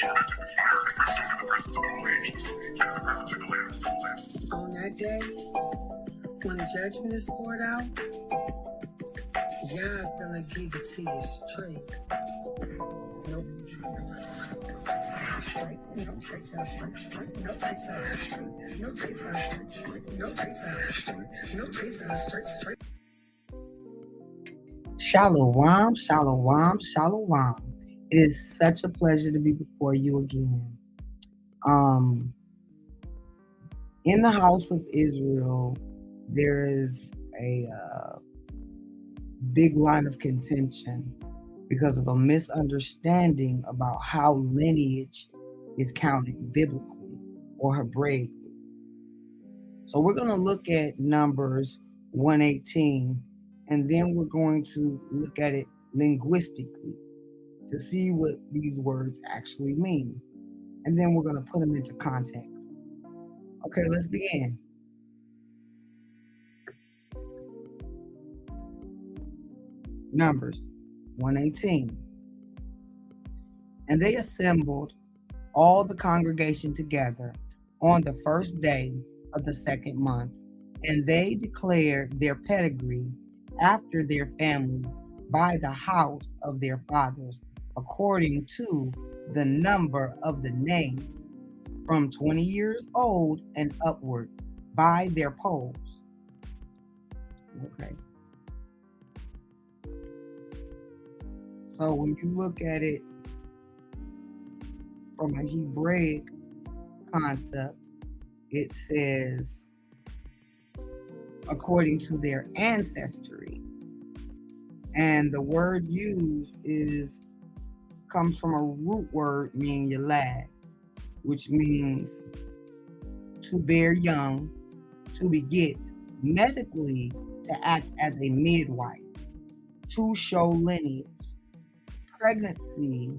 On that day, when judgment is poured out, Yah's gonna give it to you straight. No straight, no chase out straight, no chase out straight, no chase out straight, no chase out straight, no chase out straight. Shalom, shalom, shalom. It is such a pleasure to be before you again. In the house of Israel, there is a big line of contention because of a misunderstanding about how lineage is counted biblically or Hebraically. So we're going to look at Numbers 118, and then we're going to look at it linguistically to see what these words actually mean. And then we're going to put them into context. Okay, let's begin. Numbers 118. And they assembled all the congregation together on the first day of the second month, and they declared their pedigree after their families by the house of their fathers, according to the number of the names, from 20 years old and upward, by their polls. Okay. So when you look at it from a Hebraic concept, it says according to their ancestry. And the word used comes from a root word meaning YaLaD, which means to bear young, to beget, medically to act as a midwife, to show lineage, pregnancy,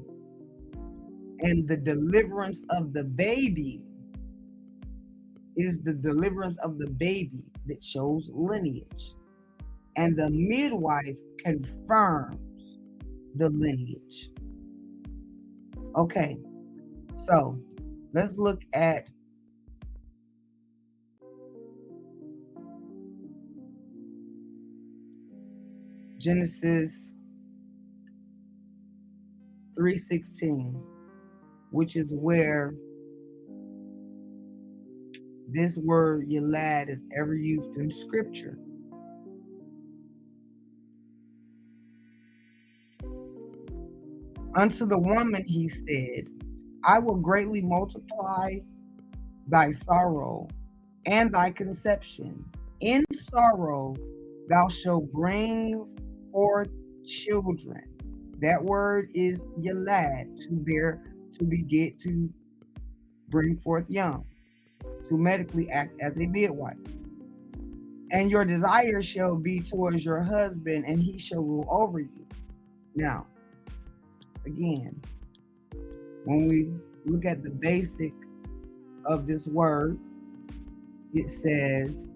and the deliverance of the baby. Is the deliverance of the baby that shows lineage. And the midwife confirms the lineage. Okay, so let's look at Genesis 3:16, which is where this word YaLaD is ever used in scripture. Unto the woman he said, I will greatly multiply thy sorrow and thy conception. In sorrow thou shalt bring forth children. That word is YaLaD, to bear, to beget, to bring forth young, to medically act as a midwife. And your desire shall be towards your husband, and he shall rule over you. Now, again, when we look at the basic of this word, it says,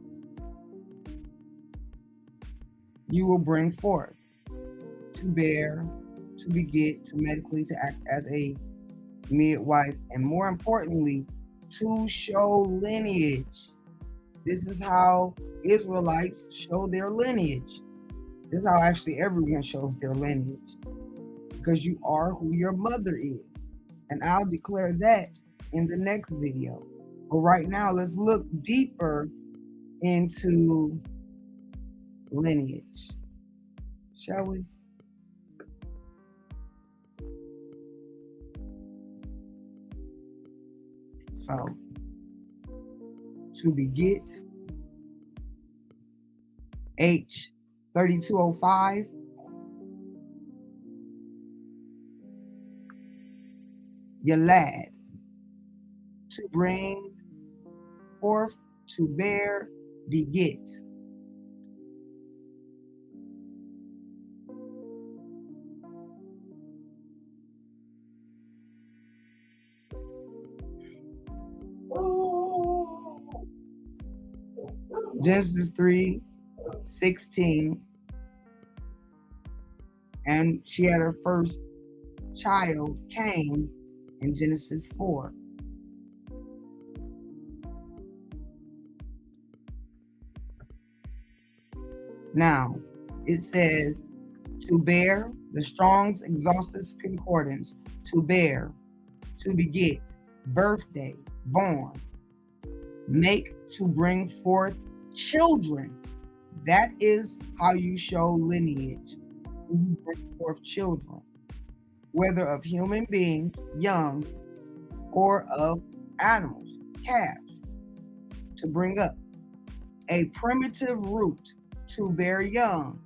you will bring forth, to bear, to beget, to medically to act as a midwife, and more importantly, to show lineage. This is how Israelites show their lineage. This is how actually everyone shows their lineage, because you are who your mother is. And I'll declare that in the next video. But right now, let's look deeper into lineage, shall we? So, to beget, H 3205, YaLaD, to bring forth, to bear, beget. Genesis 3:16, and she had her first child, Cain, in Genesis 4. Now, it says to bear, the Strong's Exhaustive Concordance, to bear, to beget, birthday, born, make, to bring forth children. That is how you show lineage. You bring forth children, whether of human beings, young, or of animals, calves, to bring up. A primitive root, to bear young.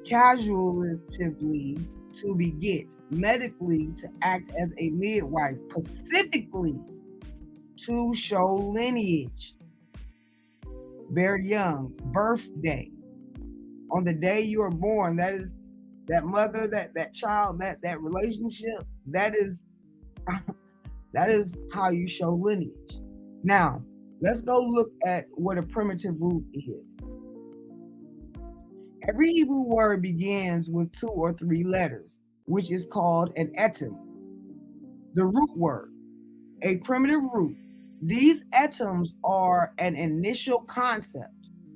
Casuatively, to beget. Medically, to act as a midwife. Specifically, to show lineage. Bear young. Birthday. On the day you are born, that is that mother, that child, that relationship, that is that is how you show lineage. Now, let's go look at what a primitive root is. Every Hebrew word begins with 2 or 3 letters, which is called an etim. The root word, a primitive root. These etoms are an initial concept.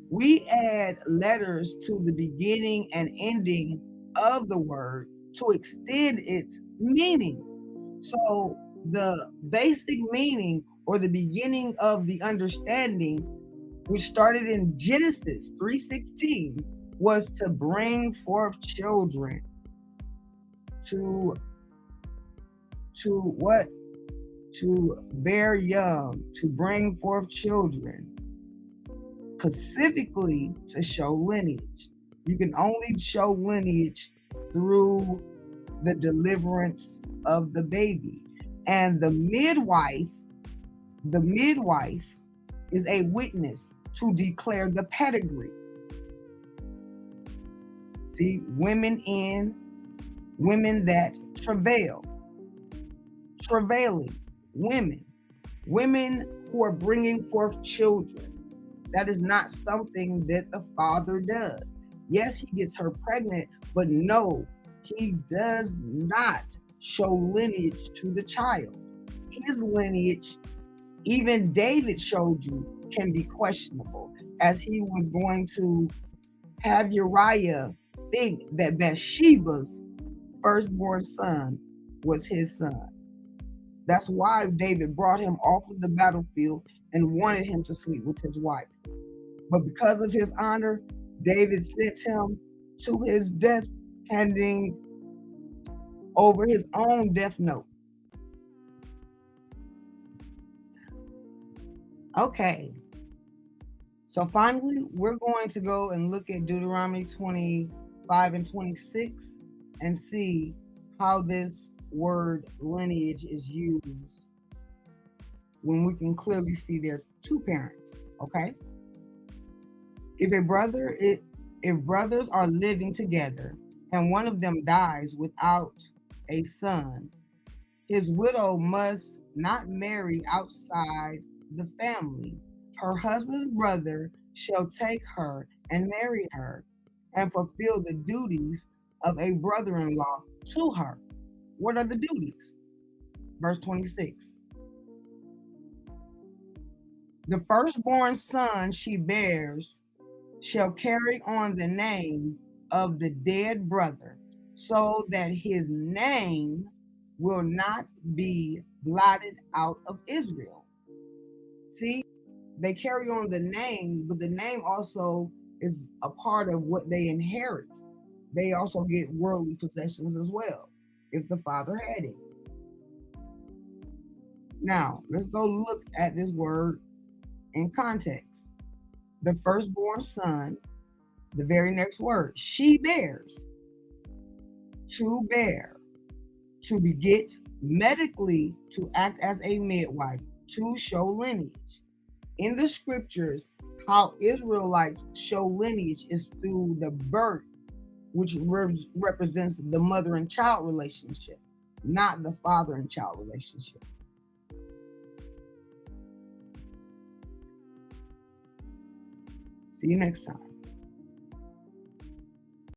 We add letters to the beginning and ending of the word to extend its meaning. So the basic meaning or the beginning of the understanding, which started in Genesis 3:16, was to bring forth children. To what? To bear young, to bring forth children. Specifically to show lineage. You can only show lineage through the deliverance of the baby. And the midwife is a witness to declare the pedigree. See, women that travail, travailing, women who are bringing forth children. That is not something that the father does. Yes, he gets her pregnant, but no, he does not show lineage to the child. His lineage, even David showed you, can be questionable, as he was going to have Uriah think that Bathsheba's firstborn son was his son. That's why David brought him off of the battlefield and wanted him to sleep with his wife. But because of his honor, David sent him to his death, handing over his own death note. Okay. So finally, we're going to go and look at Deuteronomy 25 and 26 and see how this word lineage is used when we can clearly see there are 2 parents, okay? If brothers are living together and one of them dies without a son, his widow must not marry outside the family. Her husband's brother shall take her and marry her and fulfill the duties of a brother-in-law to her. What are the duties? Verse 26. The firstborn son she bears shall carry on the name of the dead brother, so that his name will not be blotted out of Israel. See, they carry on the name, but the name also is a part of what they inherit. They also get worldly possessions as well, if the father had it. Now, let's go look at this word in context. The firstborn son, the very next word, she bears. To bear, to beget, medically to act as a midwife, to show lineage. In the scriptures, how Israelites show lineage is through the birth, which represents the mother and child relationship, not the father and child relationship. See you next time.